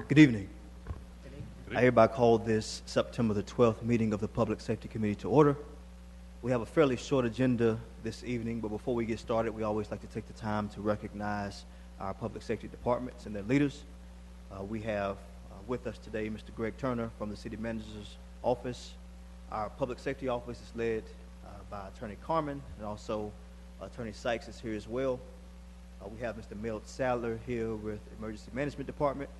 Good evening. I hereby call this September the 12th meeting of the Public Safety Committee to order. We have a fairly short agenda this evening, but before we get started, we always like to take the time to recognize our public safety departments and their leaders. We have with us today Mr. Greg Turner from the City Manager's Office. Our Public Safety Office is led by Attorney Carmen, and also Attorney Sykes is here as well. We have Mr. Milt Sadler here with Emergency Management Department.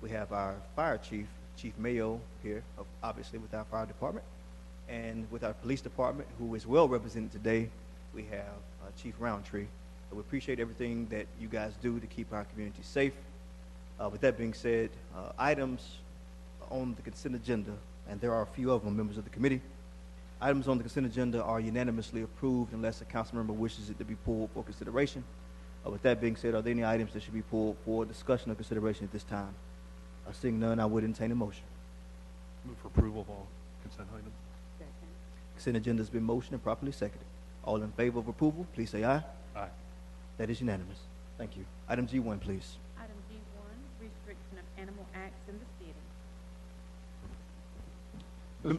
We have our Fire Chief, Chief Mayo, here, obviously with our Fire Department. And with our Police Department, who is well represented today, we have Chief Roundtree. So we appreciate everything that you guys do to keep our community safe. With that being said, items on the consent agenda, and there are a few of them, members of the committee. Items on the consent agenda are unanimously approved unless a council member wishes it to be pulled for consideration. With that being said, are there any items that should be pulled for discussion or consideration at this time? Seeing none, I would entertain a motion. Move for approval of all consent items. Second. Consent agenda has been motioned and properly seconded. All in favor of approval, please say aye. Aye. That is unanimous. Thank you. Item G1, please. Item G1, restriction of animal acts in the city.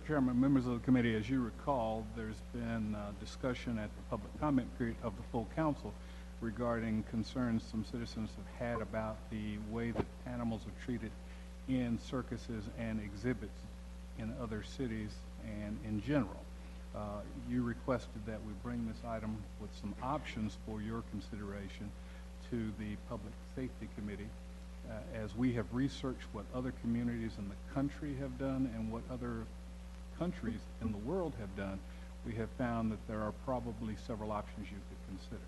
Mr. Chairman, members of the committee, as you recall, there's been discussion at the public comment period of the full council regarding concerns some citizens have had about the way that animals are treated in circuses and exhibits in other cities and in general. You requested that we bring this item with some options for your consideration to the Public Safety Committee. As we have researched what other communities in the country have done and what other countries in the world have done, we have found that there are probably several options you could consider.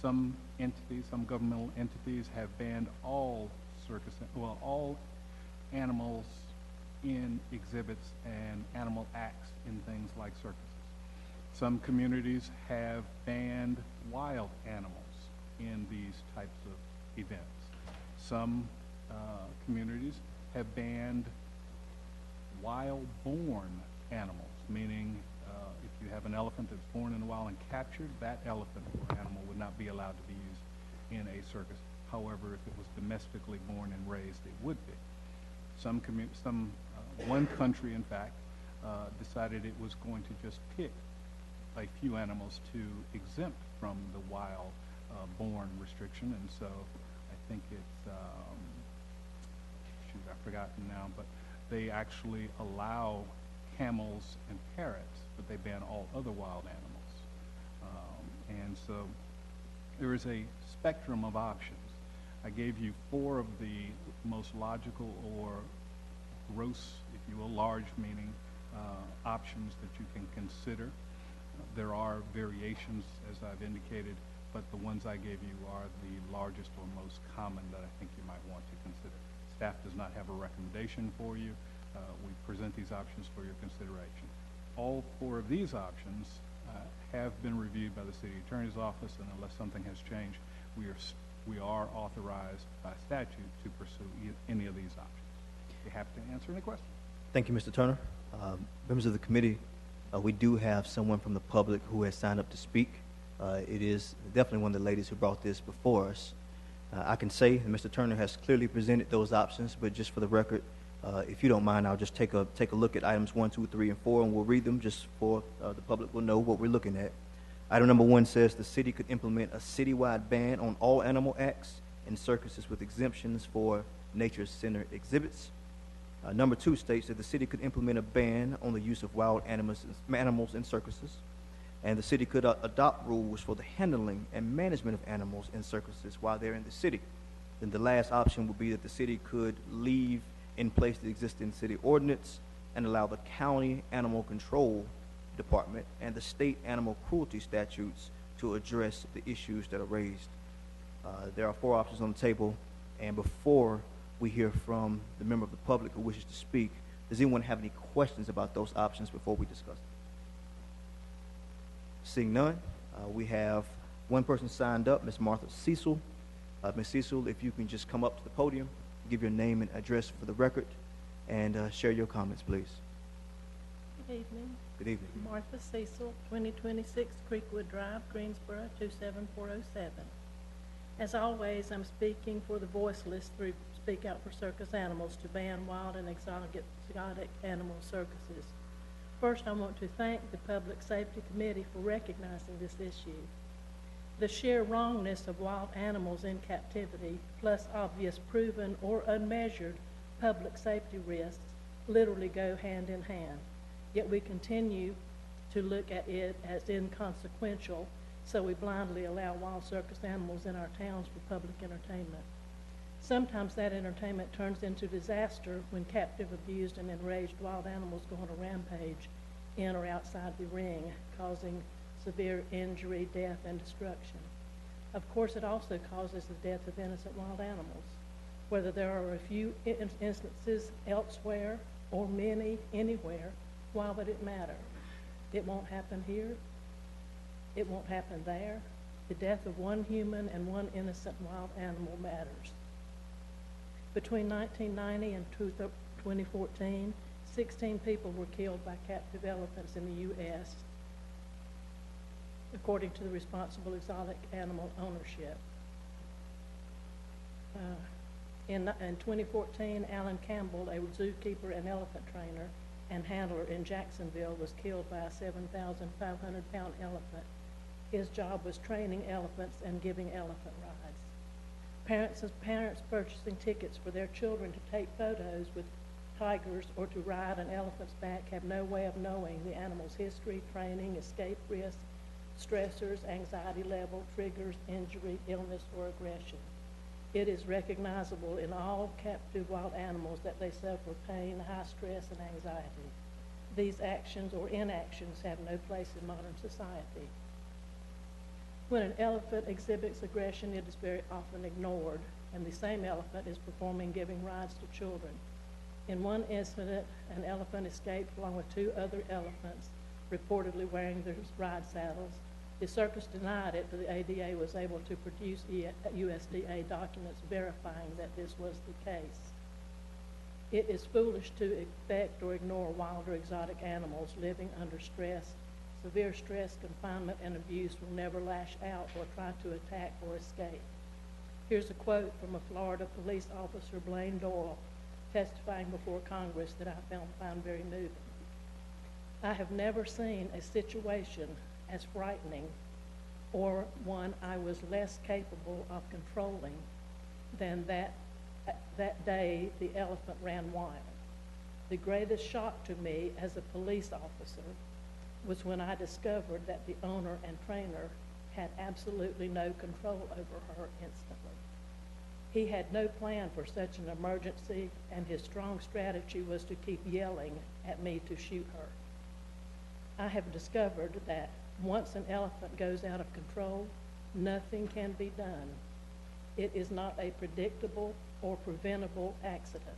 Some entities, some governmental entities have banned all all animals in exhibits and animal acts in things like circuses. Some communities have banned wild animals in these types of events. Some communities have banned wild-born animals, meaning if you have an elephant that's born in the wild and captured, that elephant or animal would not be allowed to be used in a circus. However, if it was domestically born and raised, it would be. One country, in fact, decided it was going to just pick a few animals to exempt from the wild born restriction, and so I think it's I've forgotten now, but they actually allow camels and parrots, but they ban all other wild animals. And so there is a spectrum of options. I gave you 4 of the most logical or gross, if you will, large meaning options that you can consider. There are variations, as I've indicated, but the ones I gave you are the largest or most common that I think you might want to consider. Staff does not have a recommendation for you. We present these options for your consideration. All 4 of these options have been reviewed by the City Attorney's Office, and unless something has changed, we are authorized by statute to pursue any of these options. Be happy to answer any questions. Thank you, Mr. Turner. Members of the committee, we do have someone from the public who has signed up to speak. It is definitely one of the ladies who brought this before us. I can say that Mr. Turner has clearly presented those options, but just for the record, if you don't mind, I'll just take a look at items 1, 2, 3, and 4, and we'll read them just for the public will know what we're looking at. Item number 1 says the city could implement a citywide ban on all animal acts in circuses with exemptions for nature-centered exhibits. Number 2 states that the city could implement a ban on the use of wild animals in circuses, and the city could adopt rules for the handling and management of animals in circuses while they're in the city. Then the last option would be that the city could leave in place the existing city ordinance and allow the county animal control department and the state animal cruelty statutes to address the issues that are raised. There are 4 options on the table, and before we hear from the member of the public who wishes to speak, does anyone have any questions about those options before we discuss them? Seeing none, we have one person signed up, Ms. Martha Cecil. Ms. Cecil, if you can just come up to the podium, give your name and address for the record, and share your comments, please. Good evening. Good evening. Martha Cecil, 2026 Creekwood Drive, Greensboro, 27407. As always, I'm speaking for the voiceless through Speak Out for Circus Animals to ban wild and exotic animal circuses. First, I want to thank the Public Safety Committee for recognizing this issue. The sheer wrongness of wild animals in captivity, plus obvious proven or unmeasured public safety risks, literally go hand in hand. Yet we continue to look at it as inconsequential, so we blindly allow wild circus animals in our towns for public entertainment. Sometimes that entertainment turns into disaster when captive, abused, and enraged wild animals go on a rampage in or outside the ring, causing severe injury, death, and destruction. Of course, it also causes the death of innocent wild animals. Whether there are a few instances elsewhere or many anywhere, why would it matter? It won't happen here. It won't happen there. The death of one human and one innocent wild animal matters. Between 1990 and 2014, 16 people were killed by captive elephants in the U.S., according to the Responsible Exotic Animal Ownership. In 2014, Alan Campbell, a zookeeper and elephant trainer and handler in Jacksonville, was killed by a 7,500-pound elephant. His job was training elephants and giving elephant rides. Parents purchasing tickets for their children to take photos with tigers or to ride an elephant's back have no way of knowing the animal's history, training, escape risk, stressors, anxiety level, triggers, injury, illness, or aggression. It is recognizable in all captive wild animals that they suffer pain, high stress, and anxiety. These actions or inactions have no place in modern society. When an elephant exhibits aggression, it is very often ignored, and the same elephant is performing giving rides to children. In one incident, an elephant escaped along with 2 other elephants, reportedly wearing their ride saddles. The circus denied it, but the ADA was able to produce USDA documents verifying that this was the case. It is foolish to expect or ignore wild or exotic animals living under stress. Severe stress, confinement, and abuse will never lash out or try to attack or escape. Here's a quote from a Florida police officer, Blaine Doyle, testifying before Congress that I found very moving. I have never seen a situation as frightening or one I was less capable of controlling than that day the elephant ran wild. The greatest shock to me as a police officer was when I discovered that the owner and trainer had absolutely no control over her instantly. He had no plan for such an emergency, and his strong strategy was to keep yelling at me to shoot her. I have discovered that once an elephant goes out of control, nothing can be done. It is not a predictable or preventable accident.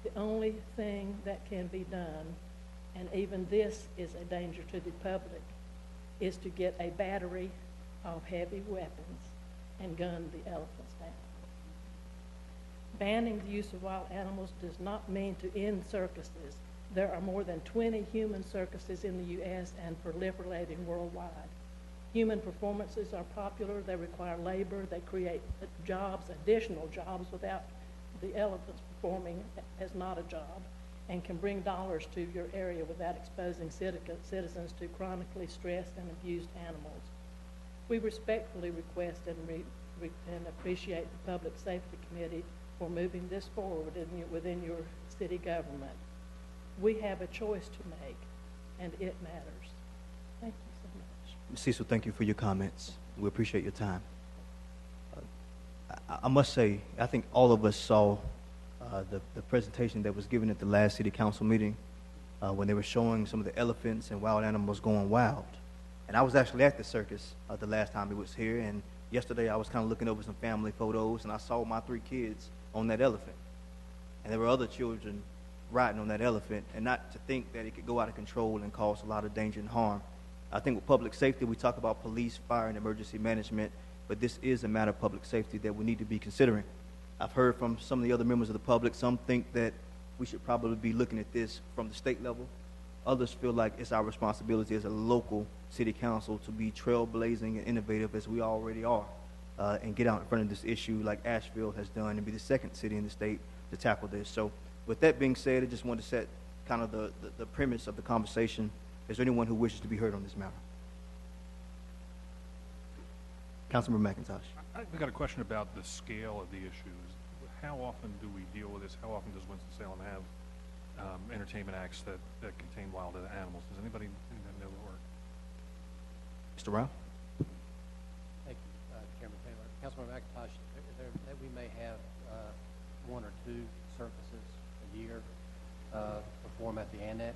The only thing that can be done, and even this is a danger to the public, is to get a battery of heavy weapons and gun the elephants down. Banning the use of wild animals does not mean to end circuses. There are more than 20 human circuses in the U.S. and proliferating worldwide. Human performances are popular, they require labor, they create jobs, additional jobs without the elephants performing as not a job, and can bring dollars to your area without exposing citizens to chronically stressed and abused animals. We respectfully request and appreciate the Public Safety Committee for moving this forward within your city government. We have a choice to make, and it matters. Thank you so much. Ms. Cecil, thank you for your comments. We appreciate your time. I must say, I think all of us saw the presentation that was given at the last city council meeting when they were showing some of the elephants and wild animals going wild. And I was actually at the circus the last time it was here, and yesterday I was kind of looking over some family photos, and I saw my 3 kids on that elephant. And there were other children riding on that elephant, and not to think that it could go out of control and cause a lot of danger and harm. I think with public safety, we talk about police, fire, and emergency management, but this is a matter of public safety that we need to be considering. I've heard from some of the other members of the public, some think that we should probably be looking at this from the state level. Others feel like it's our responsibility as a local city council to be trailblazing and innovative as we already are. and get out in front of this issue like Asheville has done and be the second city in the state to tackle this. So with that being said, I just wanted to set kind of the premise of the conversation. Is there anyone who wishes to be heard on this matter? Councilmember McIntosh. I've got a question about the scale of the issues. How often do we deal with this? How often does Winston-Salem have entertainment acts that contain wild animals? Does anybody know or? Mr. Rao? Thank you, Chairman Taylor. Councilmember McIntosh, that we may have one or two circuses a year perform at the annex.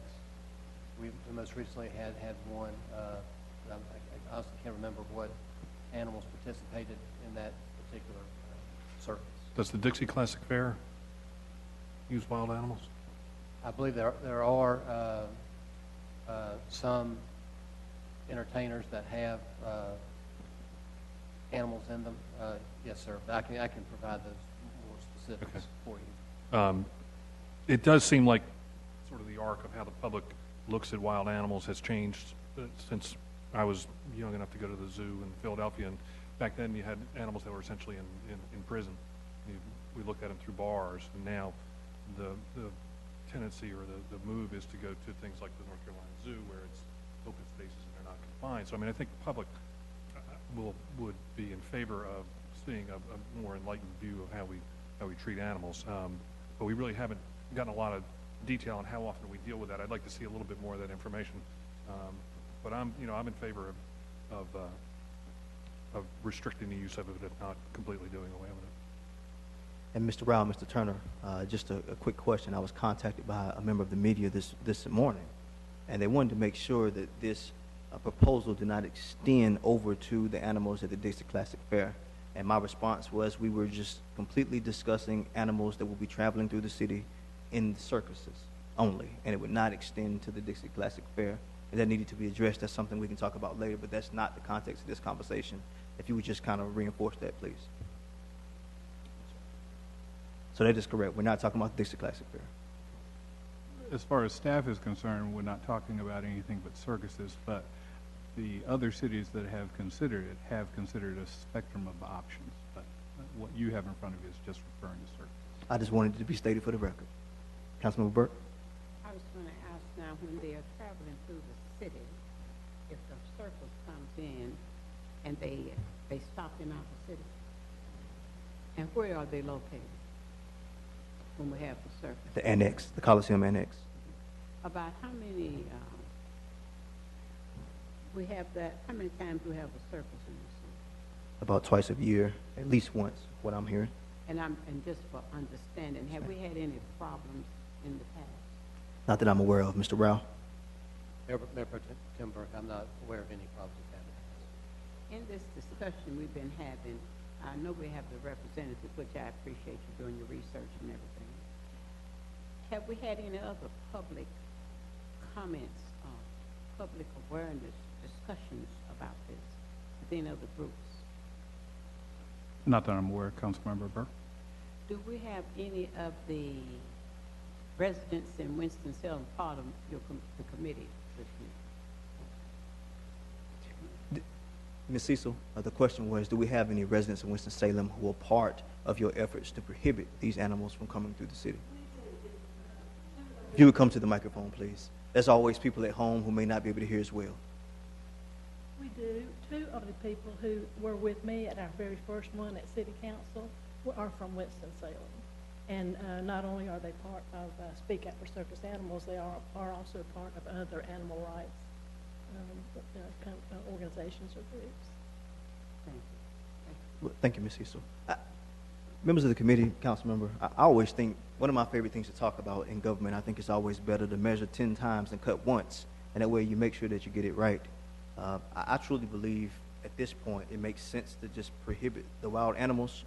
We most recently had one. I honestly can't remember what animals participated in that particular circus. Does the Dixie Classic Fair use wild animals? I believe there are some entertainers that have animals in them. Yes, sir. But I can provide those more specifics for you. It does seem like sort of the arc of how the public looks at wild animals has changed since I was young enough to go to the zoo in Philadelphia. And back then you had animals that were essentially in prison. We looked at them through bars, and now the tendency or the move is to go to things like the North Carolina Zoo, where it's open spaces and they're not confined. So I mean, I think the public would be in favor of seeing a more enlightened view of how we treat animals. But we really haven't gotten a lot of detail on how often we deal with that. I'd like to see a little bit more of that information. But I'm in favor of restricting the use of it, if not completely doing away with it. And Mr. Rao, Mr. Turner, just a quick question. I was contacted by a member of the media this morning, and they wanted to make sure that this proposal did not extend over to the animals at the Dixie Classic Fair. And my response was we were just completely discussing animals that will be traveling through the city in the circuses only, and it would not extend to the Dixie Classic Fair. And that needed to be addressed. That's something we can talk about later, but that's not the context of this conversation. If you would just kind of reinforce that, please. So that is correct. We're not talking about the Dixie Classic Fair. As far as staff is concerned, we're not talking about anything but circuses, but the other cities that have considered it have considered a spectrum of options. But what you have in front of you is just referring to circuses. I just wanted it to be stated for the record. Councilmember Burke? I was going to ask now, when they are traveling through the city, if the circus comes in and they stop in our city, and where are they located when we have the circus? The annex, the Coliseum annex. About how many, we have that, how many times do we have a circus in the city? About twice a year, at least once, what I'm hearing. And just for understanding, have we had any problems in the past? Not that I'm aware of, Mr. Rao. Mayor Pro Tem Burke, I'm not aware of any problems with that. In this discussion we've been having, I know we have the representative, which I appreciate you doing your research and everything. Have we had any other public comments, public awareness discussions about this within other groups? Not that I'm aware, Councilmember Burke. Do we have any of the residents in Winston-Salem part of the committee with you? Ms. Cecil, the question was, do we have any residents in Winston-Salem who are part of your efforts to prohibit these animals from coming through the city? If you would come to the microphone, please. There's always people at home who may not be able to hear as well. We do. Two of the people who were with me at our very first one at City Council are from Winston-Salem. And not only are they part of Speak Out for Circus Animals, they are also part of other animal rights organizations or groups. Thank you. Well, thank you, Ms. Cecil. Members of the committee, council member, I always think one of my favorite things to talk about in government, I think it's always better to measure 10 times and cut once, and that way you make sure that you get it right. I truly believe at this point it makes sense to just prohibit the wild animals,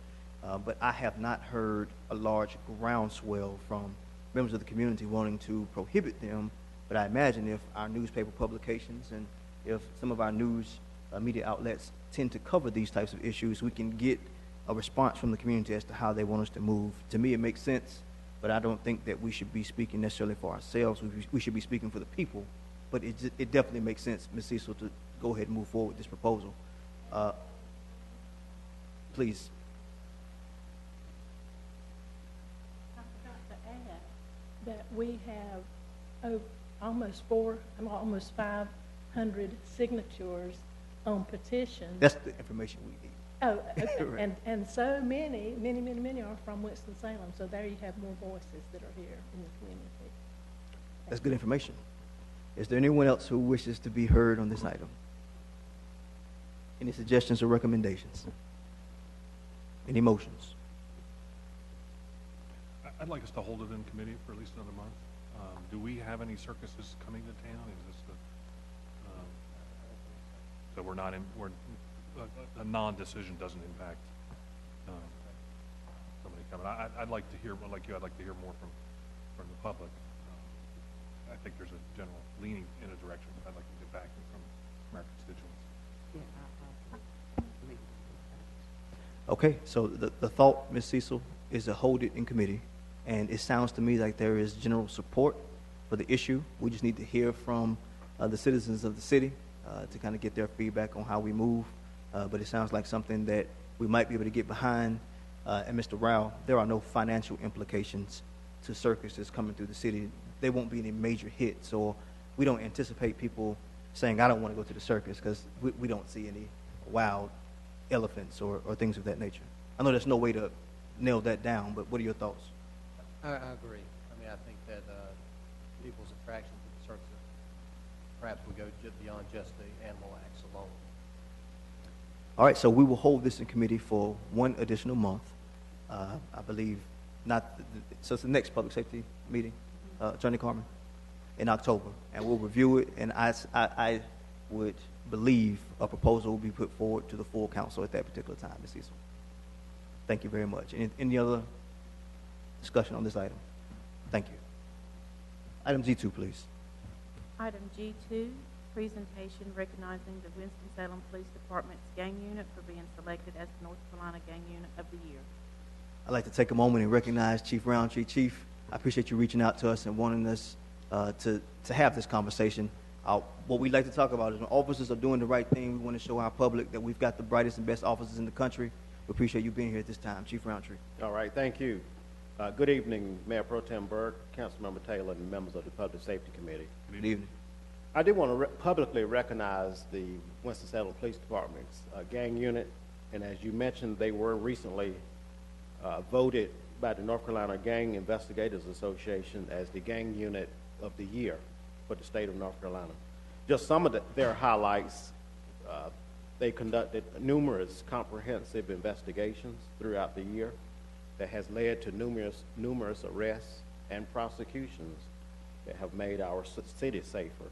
but I have not heard a large groundswell from members of the community wanting to prohibit them. But I imagine if our newspaper publications and if some of our news media outlets tend to cover these types of issues, we can get a response from the community as to how they want us to move. To me, it makes sense, but I don't think that we should be speaking necessarily for ourselves. We should be speaking for the people. But it definitely makes sense, Ms. Cecil, to go ahead and move forward with this proposal. Please. I forgot to add that we have almost 500 signatures on petitions. That's the information we need. Oh, okay. Right. And so many are from Winston-Salem, so there you have more voices that are here in the community. That's good information. Is there anyone else who wishes to be heard on this item? Any suggestions or recommendations? Any motions? I'd like us to hold it in committee for at least another month. Do we have any circuses coming to town? Is this so we're not in, a non-decision doesn't impact somebody coming. I'd like to hear, like you, I'd like to hear more from the public. I think there's a general leaning in a direction, but I'd like to get back from our constituents. Yeah, Okay, so the thought, Ms. Cecil, is to hold it in committee, and it sounds to me like there is general support for the issue. We just need to hear from the citizens of the city to kind of get their feedback on how we move, but it sounds like something that we might be able to get behind. And Mr. Rao, there are no financial implications to circuses coming through the city. There won't be any major hits, or we don't anticipate people saying, I don't want to go to the circus, because we don't see any wild elephants or things of that nature. I know there's no way to nail that down, but what are your thoughts? I agree. I mean, I think that people's attraction to the circus perhaps would go beyond just the animal acts alone. All right, so we will hold this in committee for one additional month. I believe so it's the next public safety meeting, Attorney Carmen, in October, and we'll review it, and I would believe a proposal will be put forward to the full council at that particular time, Ms. Cecil. Thank you very much. Any other discussion on this item? Thank you. Item G2, please. Item G2, presentation recognizing the Winston-Salem Police Department's gang unit for being selected as the North Carolina Gang Unit of the Year. I'd like to take a moment and recognize Chief Roundtree. Chief, I appreciate you reaching out to us and wanting us to have this conversation. What we'd like to talk about is when officers are doing the right thing, we want to show our public that we've got the brightest and best officers in the country. We appreciate you being here at this time. Chief Roundtree. All right, thank you. Good evening, Mayor Pro Tem Burke, Councilmember Taylor, and members of the Public Safety Committee. Good evening. I do want to publicly recognize the Winston-Salem Police Department's gang unit, and as you mentioned, they were recently voted by the North Carolina Gang Investigators Association as the Gang Unit of the Year for the state of North Carolina. Just some of their highlights, they conducted numerous comprehensive investigations throughout the year that has led to numerous arrests and prosecutions that have made our city safer.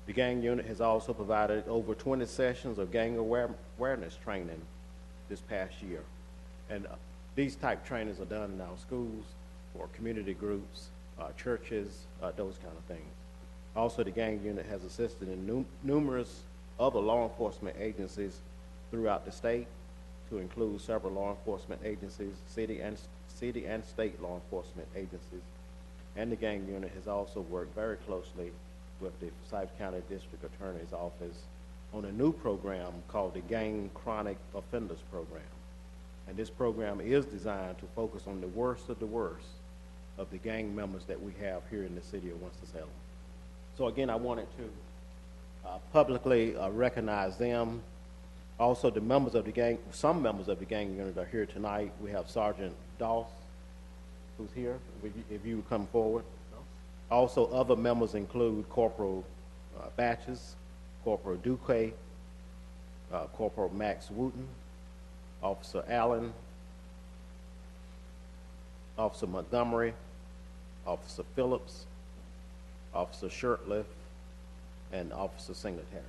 The gang unit has also provided over 20 sessions of gang awareness training this past year. And these type trainings are done in our schools, or community groups, churches, those kind of things. Also, the gang unit has assisted in numerous other law enforcement agencies throughout the state, to include several law enforcement agencies, city and state law enforcement agencies. And the gang unit has also worked very closely with the Forsyth County District Attorney's Office on a new program called the Gang Chronic Offenders Program. And this program is designed to focus on the worst of the gang members that we have here in the city of Winston-Salem. So again, I wanted to publicly recognize them. Also, the members of the gang, some members of the gang unit are here tonight. We have Sergeant Doss, who's here, if you would come forward. Also, other members include Corporal Batches, Corporal Duque, Corporal Max Wooten, Officer Allen, Officer Montgomery, Officer Phillips, Officer Shirtliff, and Officer Singletary.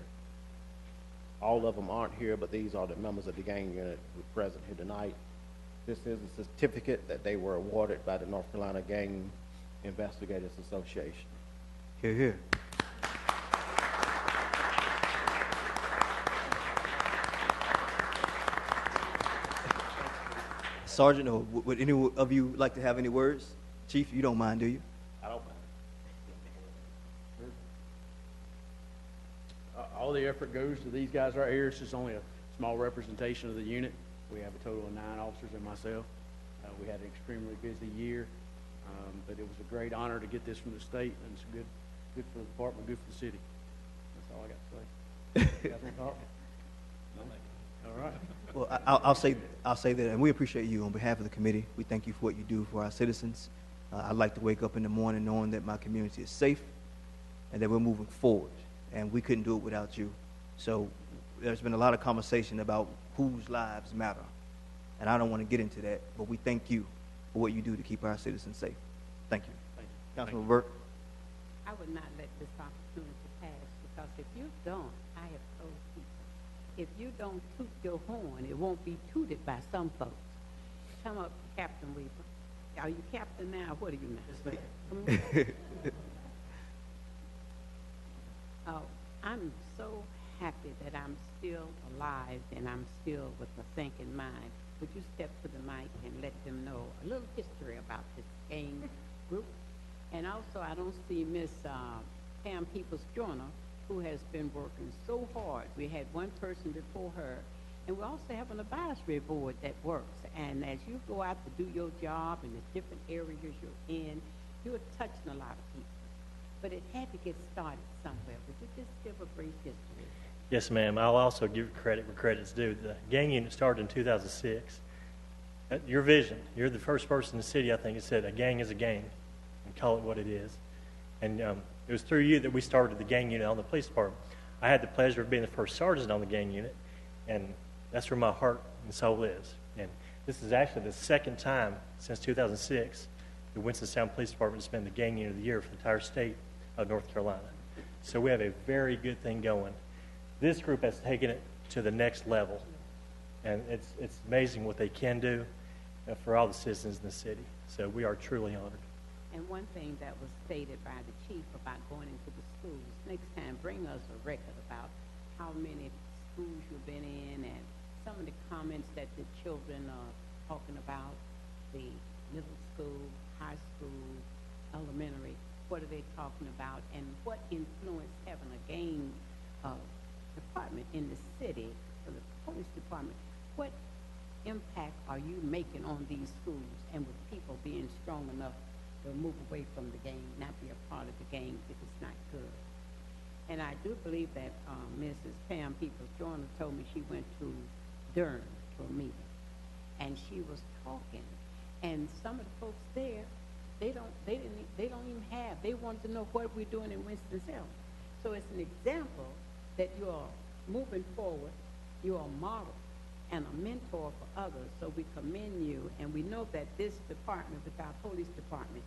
All of them aren't here, but these are the members of the gang unit who are present here tonight. This is a certificate that they were awarded by the North Carolina Gang Investigators Association. Hear, hear. Sergeant, or would any of you like to have any words? Chief, you don't mind, do you? I don't mind. All the effort goes to these guys right here. It's just only a small representation of the unit. We have a total of 9 officers and myself. We had an extremely busy year, but it was a great honor to get this from the state, and it's good for the department, good for the city. That's all I got to say. Councilman Carter? All right. Well, I'll say that, and we appreciate you on behalf of the committee. We thank you for what you do for our citizens. I like to wake up in the morning knowing that my community is safe and that we're moving forward, and we couldn't do it without you. So there's been a lot of conversation about whose lives matter, and I don't want to get into that, but we thank you for what you do to keep our citizens safe. Thank you. Thank you. Councilman Burke? I would not let this opportunity pass, because if you don't, I have told people, if you don't toot your horn, it won't be tooted by some folks. Come up, Captain Weaver. Are you captain now? What are you now? Yes, ma'am. I'm so happy that I'm still alive and I'm still with a thinking mind. Would you step to the mic and let them know a little history about this gang group? And also, I don't see Miss Pam Peoples-Joyner, who has been working so hard. We had one person before her, and we also have an advisory board that works. And as you go out to do your job in the different areas you're in, you're touching a lot of people. But it had to get started somewhere. Would you just give a brief history? Yes, ma'am. I'll also give credit where credit's due. The gang unit started in 2006. Your vision, you're the first person in the city, I think, that said a gang is a gang, and call it what it is. And it was through you that we started the gang unit on the police department. I had the pleasure of being the first sergeant on the gang unit, and that's where my heart and soul is. And this is actually the second time since 2006 the Winston-Salem Police Department has been the gang unit of the year for the entire state of North Carolina. So we have a very good thing going. This group has taken it to the next level, and it's amazing what they can do for all the citizens in the city. So we are truly honored. And one thing that was stated by the chief about going into the schools, next time bring us a record about how many schools you've been in and some of the comments that the children are talking about, the middle school, high school, elementary, what are they talking about, and what influence having a gang department in the city, or the police department, what impact are you making on these schools and with people being strong enough to move away from the gang, not be a part of the gang if it's not good? And I do believe that Mrs. Pam Peoples-Joyner told me she went to Durham for a meeting, and she was talking, and some of the folks there, they don't even have, they want to know what we're doing in Winston-Salem. So it's an example that you are moving forward, you are a model and a mentor for others. So we commend you, and we know that this department, with our police department,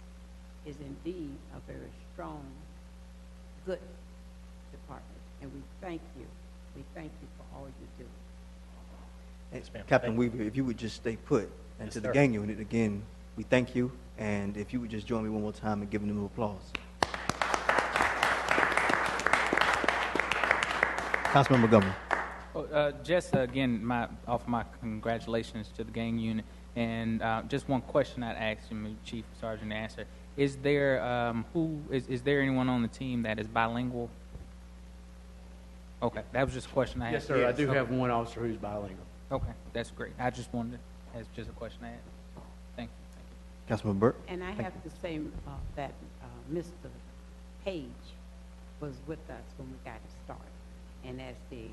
is indeed a very strong, good department. And we thank you. We thank you for all you do. Yes, ma'am. Captain Weaver, if you would just stay put, and Yes, to the sir. gang unit, again, we thank you, and if you would just join me one more time in giving them an applause. Councilman Montgomery. Just again, offer my congratulations to the gang unit, and just one question I'd ask you, Chief Sergeant, to answer: is there is there anyone on the team that is bilingual? Okay, that was just a question I had. Yes, sir. I do have one officer who's bilingual. Okay, that's great. I just wanted to, that's just a question I had. Thank you. Councilman Burke. And I have to say that Mr. Page was with us when we got it started. And as the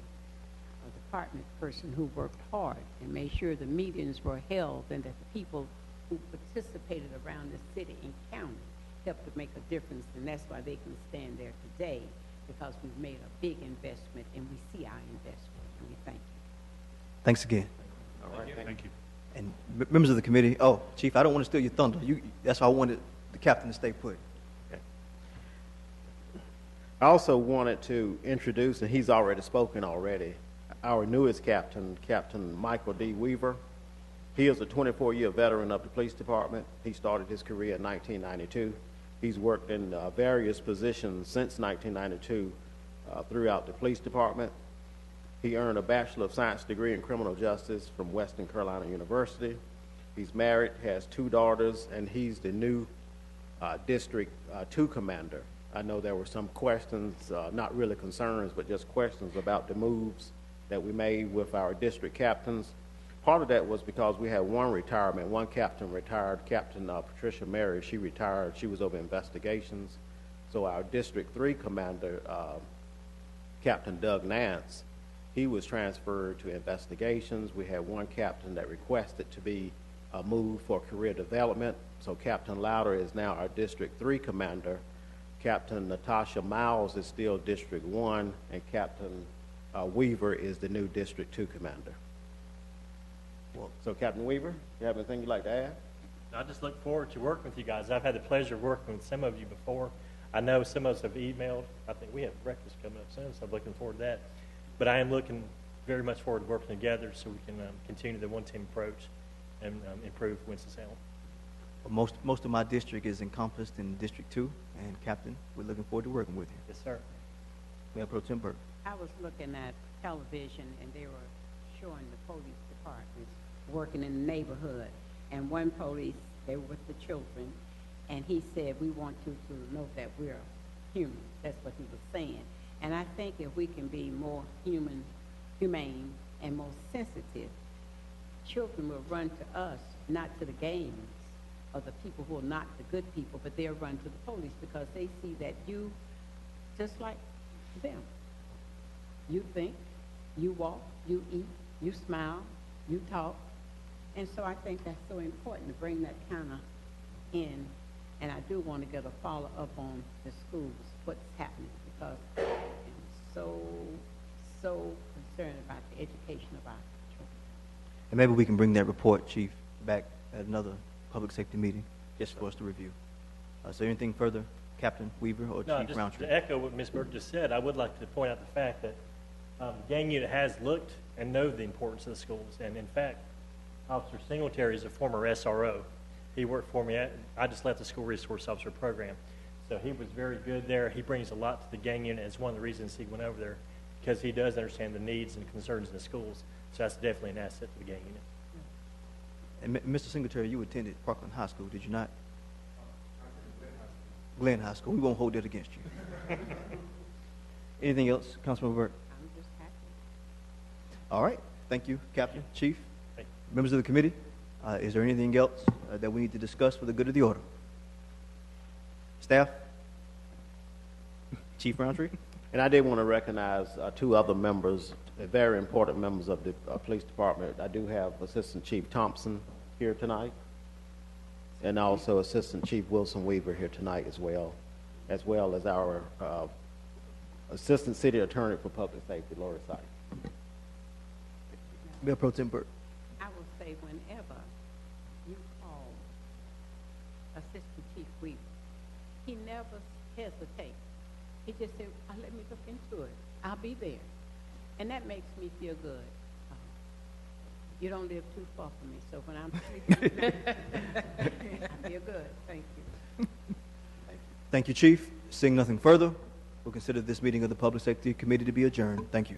department person who worked hard and made sure the meetings were held and that the people who participated around the city and county helped to make a difference. And that's why they can stand there today, because we've made a big investment and we see our investment. And we thank you. Thanks again. All right, thank you. And members of the committee, oh, Chief, I don't want to steal your thunder. That's why I wanted the captain to stay put. Okay. I also wanted to introduce, and he's already spoken already, our newest captain, Captain Michael D. Weaver. He is a 24-year veteran of the police department. He started his career in 1992. He's worked in various positions since 1992 throughout the police department. He earned a Bachelor of Science degree in criminal justice from Western Carolina University. He's married, has 2 daughters, and he's the new District 2 commander. I know there were some questions, not really concerns, but just questions about the moves that we made with our district captains. Part of that was because we had one retirement. One captain retired, Captain Patricia Mary. She retired. She was over investigations. So our District 3 commander, Captain Doug Nance, he was transferred to investigations. We had one captain that requested to be moved for career development. So Captain Louder is now our District 3 commander. Captain Natasha Miles is still District 1, and Captain Weaver is the new District 2 commander. Well, so Captain Weaver, you have anything you'd like to add? I just look forward to working with you guys. I've had the pleasure of working with some of you before. I know some of us have emailed. I think we have breakfast coming up soon, so I'm looking forward to that. But I am looking very much forward to working together so we can continue the one-team approach and improve Winston-Salem. Most of my district is encompassed in District 2, and Captain, we're looking forward to working with you. Yes, sir. Mayor Pro Tem Burke. I was looking at television, and they were showing the police departments working in the neighborhood. And one police, they were with the children, and he said, we want you to know that we're human. That's what he was saying. And I think if we can be more humane, and more sensitive, children will run to us, not to the gangs or the people who are not the good people, but they'll run to the police because they see that you, just like them, you think, you walk, you eat, you smile, you talk. And so I think that's so important to bring that kind of in. And I do want to get a follow-up on the schools, what's happening, because I'm so concerned about the education of our children. And maybe we can bring that report, Chief, back at another public safety meeting just for us to review. So anything further, Captain Weaver or No, Chief just Roundtree? to echo what Ms. Burke just said, I would like to point out the fact that the gang unit has looked and know the importance of the schools. And in fact, Officer Singletary is a former SRO. He worked for me. I just left the school resource officer program. So he was very good there. He brings a lot to the gang unit. It's one of the reasons he went over there, because he does understand the needs and concerns in the schools. So that's definitely an asset to the gang unit. And Mr. Singletary, you attended Parkland High School, did you not? Glenn High School. We won't hold that against you. Anything else, Councilman Burke? I'm just happy. All right. Thank you, Captain, Chief, Thank you. members of the committee. Is there anything else that we need to discuss for the good of the order? Staff? Chief Roundtree? And I did want to recognize two other members, very important members of the police department. I do have Assistant Chief Thompson here tonight, and also Assistant Chief Wilson Weaver here tonight as well as our Assistant City Attorney for Public Safety, Lori Sykes. Mayor Pro Tem Burke. I will say whenever you call Assistant Chief Weaver, he never hesitates. He just said, let me look into it. I'll be there. And that makes me feel good. You don't live too far from me, so when I'm sleeping, I feel good. Thank you. Thank you, Chief. Seeing nothing further, we'll consider this meeting of the Public Safety Committee to be adjourned. Thank you.